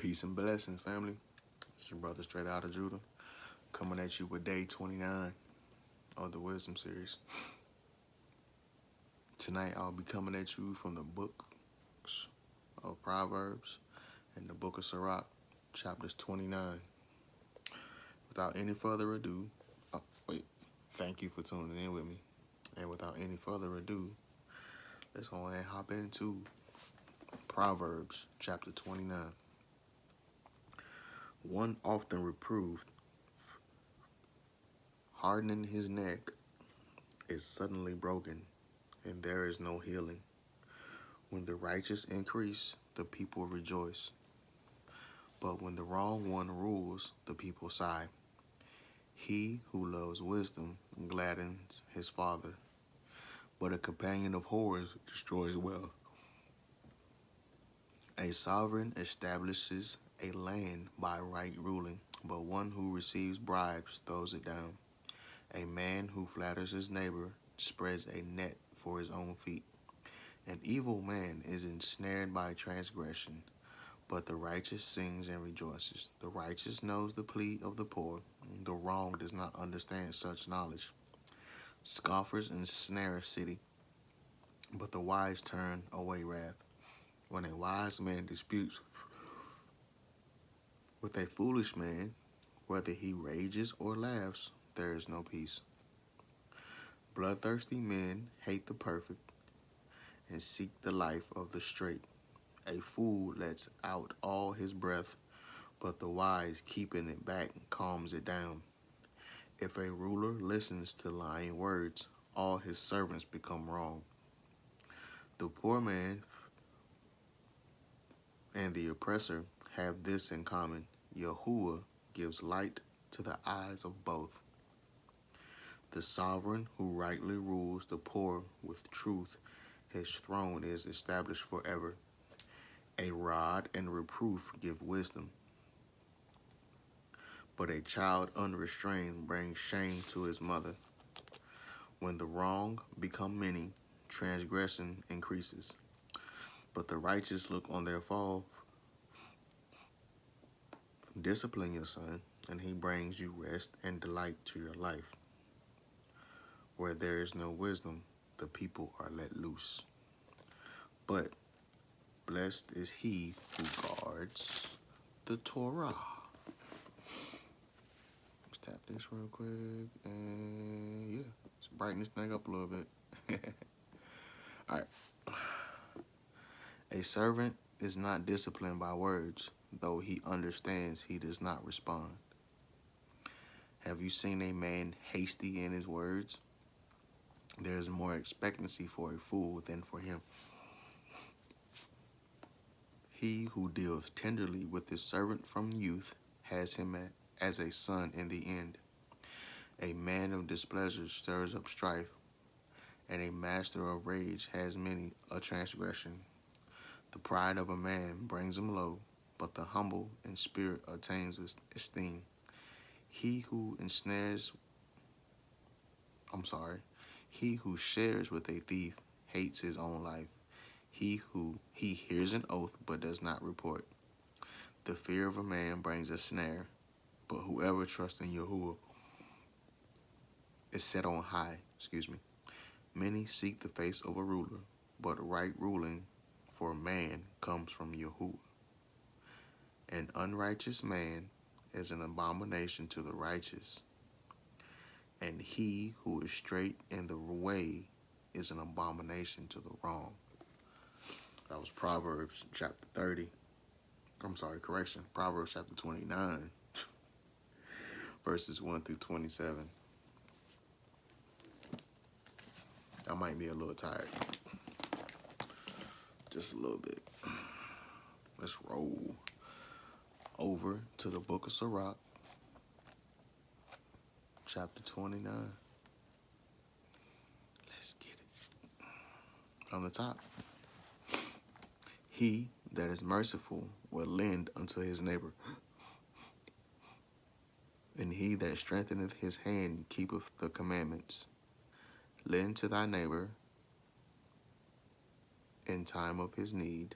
Peace and blessings, family. It's your brother straight out of Judah, coming at you with day 29 of the Wisdom series. Tonight, I'll be coming at you from the books of Proverbs and the book of Sirach, chapters 29. Without any further ado, thank you for tuning in with me. And without any further ado, let's go ahead and hop into Proverbs, chapter 29. One often reproved, hardening his neck, is suddenly broken, and there is no healing. When the righteous increase, the people rejoice. But when the wrong one rules, the people sigh. He who loves wisdom gladdens his father, but a companion of whores destroys wealth. A sovereign establishes a land by right ruling, but one who receives bribes throws it down. A man who flatters his neighbor spreads a net for his own feet. An evil man is ensnared by transgression, but the righteous sings and rejoices. The righteous knows the plea of the poor. The wrong does not understand such knowledge. Scoffers ensnare a city, but the wise turn away wrath. When a wise man disputes with a foolish man, whether he rages or laughs, there is no peace. Bloodthirsty men hate the perfect and seek the life of the straight. A fool lets out all his breath, but the wise keeping it back calms it down. If a ruler listens to lying words, all his servants become wrong. The poor man and the oppressor have this in common: Yahuwah gives light to the eyes of both. The sovereign who rightly rules the poor with truth, his throne is established forever. A rod and reproof give wisdom, but a child unrestrained brings shame to his mother. When the wrong become many, transgression increases, but the righteous look on their fall. Discipline your son, and he brings you rest and delight to your life. Where there is no wisdom, the people are let loose. But blessed is he who guards the Torah. Let's tap this real quick, and yeah, let's brighten this thing up a little bit. All right. A servant is not disciplined by words, though he understands he does not respond. Have you seen a man hasty in his words? There is more expectancy for a fool than for him. He who deals tenderly with his servant from youth has him as a son in the end. A man of displeasure stirs up strife, and a master of rage has many a transgression. The pride of a man brings him low, but the humble in spirit attains esteem. He who shares with a thief hates his own life. He hears an oath but does not report. The fear of a man brings a snare, but whoever trusts in Yahuwah is set on high. Many seek the face of a ruler, but right ruling for man comes from Yahuwah. An unrighteous man is an abomination to the righteous, and he who is straight in the way is an abomination to the wrong. That was Proverbs chapter 30. Proverbs chapter 29, verses 1 through 27. I might be a little tired. Just a little bit. Let's roll over to the book of Sirach, chapter 29. Let's get it. From the top. He that is merciful will lend unto his neighbor, and he that strengtheneth his hand keepeth the commandments. Lend to thy neighbor in time of his need,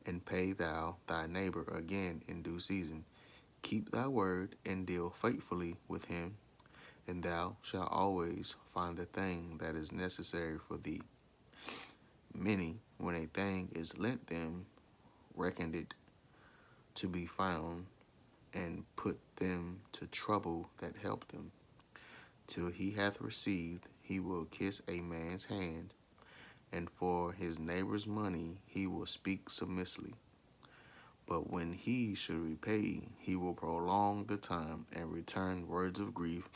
and pay thou thy neighbor again in due season. Keep thy word and deal faithfully with him, and thou shalt always find the thing that is necessary for thee. Many, when a thing is lent them, reckon it to be found, and put them to trouble that help them. Till he hath received, he will kiss a man's hand, and for his neighbor's money he will speak submissively. But when he should repay, he will prolong the time and return words of grief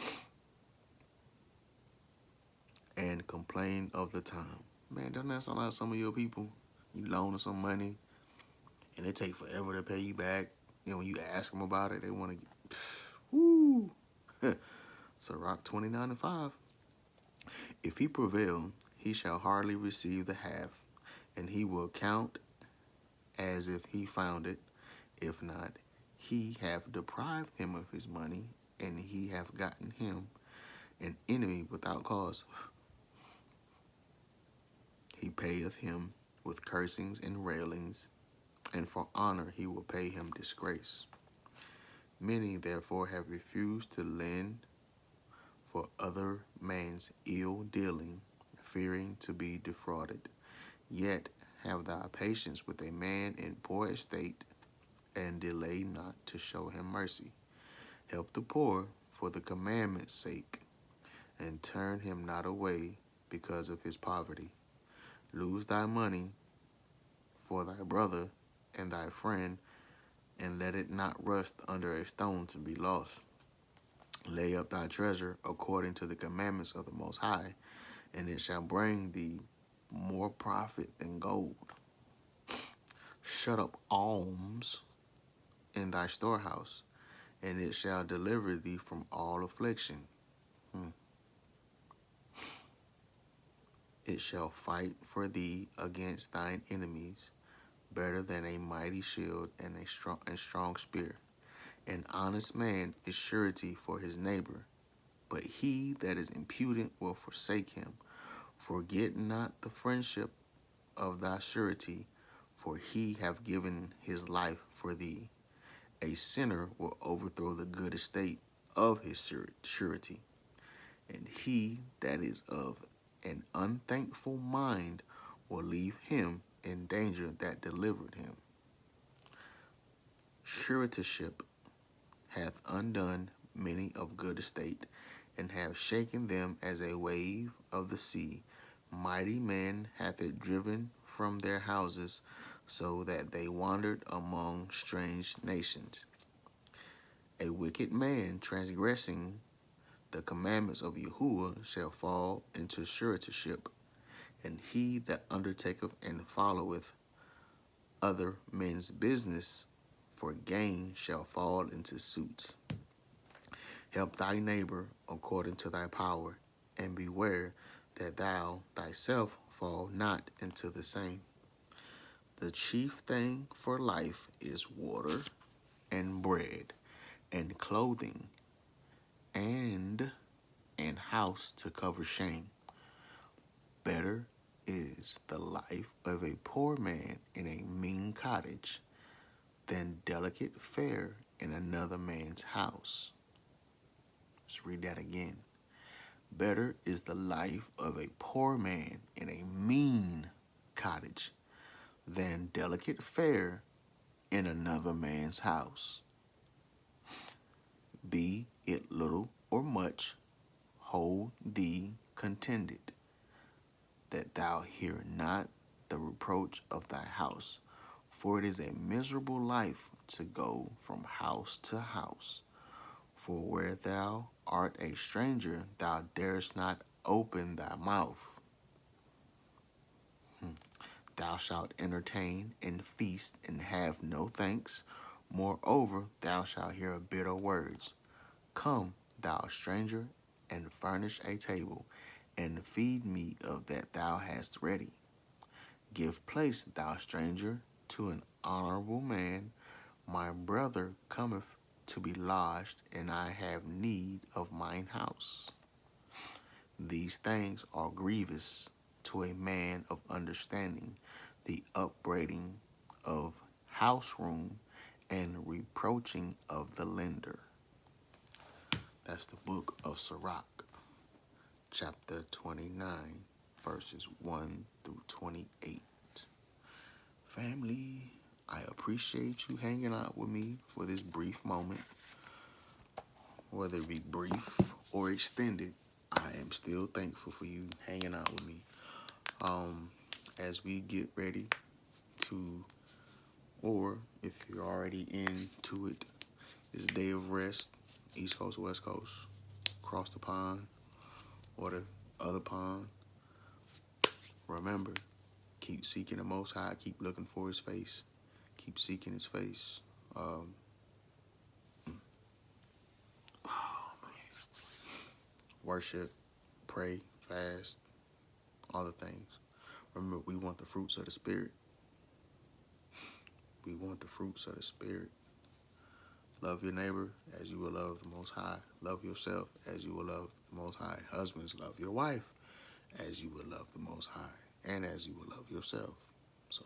and complain of the time. Man, doesn't that sound like some of your people? You loan them some money, and they take forever to pay you back. And when you ask them about it, they want to, woo. Sirach 29:5. If he prevail, he shall hardly receive the half, and he will count as if he found it. If not, he hath deprived him of his money, and he hath gotten him an enemy without cause. He payeth him with cursings and railings, and for honor he will pay him disgrace. Many therefore have refused to lend for other man's ill dealing, fearing to be defrauded. Yet have thou patience with a man in poor estate, and delay not to show him mercy. Help the poor for the commandment's sake, and turn him not away because of his poverty. Lose thy money for thy brother and thy friend, and let it not rust under a stone to be lost. Lay up thy treasure according to the commandments of the Most High, and it shall bring thee more profit than gold. Shut up alms in thy storehouse, and it shall deliver thee from all affliction. It shall fight for thee against thine enemies, better than a mighty shield and a strong spear. An honest man is surety for his neighbor, but he that is impudent will forsake him. Forget not the friendship of thy surety, for he hath given his life for thee. A sinner will overthrow the good estate of his surety, and he that is of an unthankful mind will leave him in danger that delivered him. Suretyship hath undone many of good estate, and have shaken them as a wave of the sea. Mighty men hath it driven from their houses, so that they wandered among strange nations. A wicked man transgressing the commandments of Yahuwah shall fall into suretyship, and he that undertaketh and followeth other men's business for gain shall fall into suits. Help thy neighbor according to thy power, and beware that thou thyself fall not into the same. The chief thing for life is water and bread and clothing and an house to cover shame. Better is the life of a poor man in a mean cottage than delicate fare in another man's house. Let's read that again. Better is the life of a poor man in a mean cottage than delicate fare in another man's house. Be it little or much, hold thee contented, that thou hear not the reproach of thy house. For it is a miserable life to go from house to house. For where thou art a stranger, thou darest not open thy mouth. Thou shalt entertain and feast and have no thanks. Moreover, thou shalt hear bitter words. Come, thou stranger, and furnish a table, and feed me of that thou hast ready. Give place, thou stranger, to an honorable man. My brother cometh to be lodged, and I have need of mine house. These things are grievous to a man of understanding, the upbraiding of house room and reproaching of the lender. That's the book of Sirach, chapter 29, verses 1 through 28. Family, I appreciate you hanging out with me for this brief moment. Whether it be brief or extended, I am still thankful for you hanging out with me. As we get ready to, or if you're already into it, this day of rest, East Coast, West Coast, across the pond, or the other pond. Remember, keep seeking the Most High, keep looking for His face, keep seeking His face. Worship, pray, fast, all the things. Remember, we want the fruits of the Spirit. We want the fruits of the Spirit. Love your neighbor as you will love the Most High. Love yourself as you will love the Most High. Husbands, love your wife as you will love the Most High and as you will love yourself. So,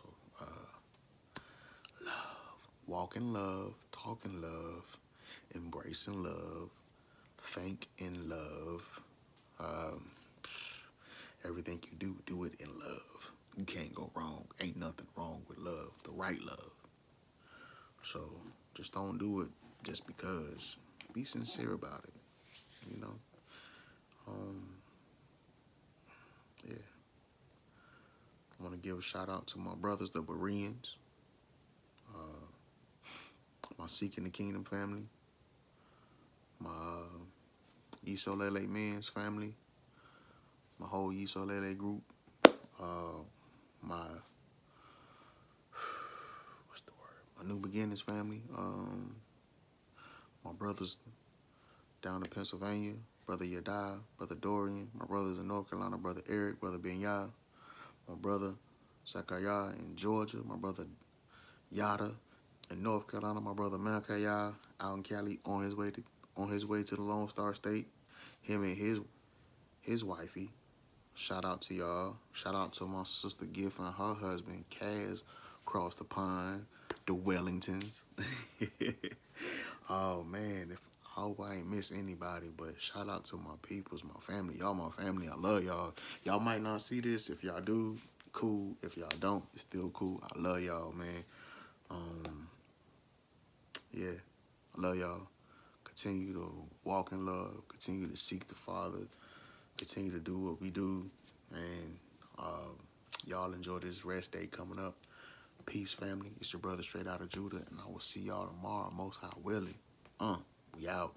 love. Walk in love, talk in love, embrace in love, think in love. Everything you do, do it in love. You can't go wrong. Ain't nothing wrong with love, the right love. So just don't do it just because. Be sincere about it, you know. Yeah. I want to give a shout out to my brothers, the Bereans, my Seeking the Kingdom family, my Isolele Men's family, my whole Isolele group, my my New Beginnings family, my brothers down in Pennsylvania, Brother Yadai, Brother Dorian, my brothers in North Carolina, Brother Eric, Brother Benya, my brother Sakaya in Georgia, my brother Yada in North Carolina, my brother Malkaya out in Cali on his way to the Lone Star State. Him and his wifey. Shout out to y'all. Shout out to my sister Giff and her husband Kaz across the pond, the Wellingtons. Oh man, I hope I ain't miss anybody, but shout out to my peoples, my family. Y'all my family. I love y'all. Y'all might not see this. If y'all do, cool. If y'all don't, it's still cool. I love y'all, man. Yeah, I love y'all. Continue to walk in love. Continue to seek the Father. Continue to do what we do. And y'all enjoy this rest day coming up. Peace, family. It's your brother straight out of Judah. And I will see y'all tomorrow, most high willing. We out.